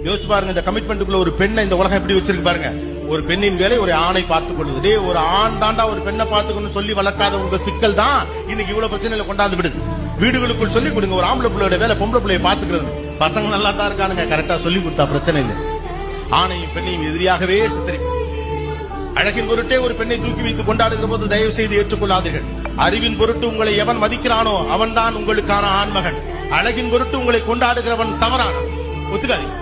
யோசிச்சு பாருங்க, இந்த கமிட்மெண்ட்டுக்குள்ள ஒரு பெண்ணை இந்த உலகம் எப்படி வச்சிருக்கு பாருங்க. ஒரு பெண்ணின் வேலை ஒரு ஆணை பார்த்துக் கொள்ளுது. ஒரு ஆண் தாண்டா ஒரு பெண்ணை பார்த்துக்கணும்னு சொல்லி வளர்க்காத உங்க சிக்கல் தான் இன்னைக்கு இவ்வளவு பிரச்சனைகளை கொண்டாந்து விடுது. வீடுகளுக்குள் சொல்லி கொடுங்க, ஒரு ஆம்பளை பிள்ளையோட வேலை பொம்பளை பிள்ளைய பாத்துக்கிறது. பசங்க நல்லா தான் இருக்கானுங்க, கரெக்டா சொல்லி கொடுத்தா பிரச்சனை இல்லை. ஆணையும் பெண்ணையும் எதிரியாகவே சித்தரிப்பு. அழகின் பொருட்டே ஒரு பெண்ணை தூக்கி வைத்து கொண்டாடுகிற போது தயவு செய்து ஏற்றுக்கொள்ளாதீர்கள். அறிவின் பொருட்டு உங்களை எவன் மதிக்கிறானோ அவன் தான் உங்களுக்கான ஆண்மகன். அழகின் பொருட்டு உங்களை கொண்டாடுகிறவன் தவறான ஒத்துக்காதீங்க.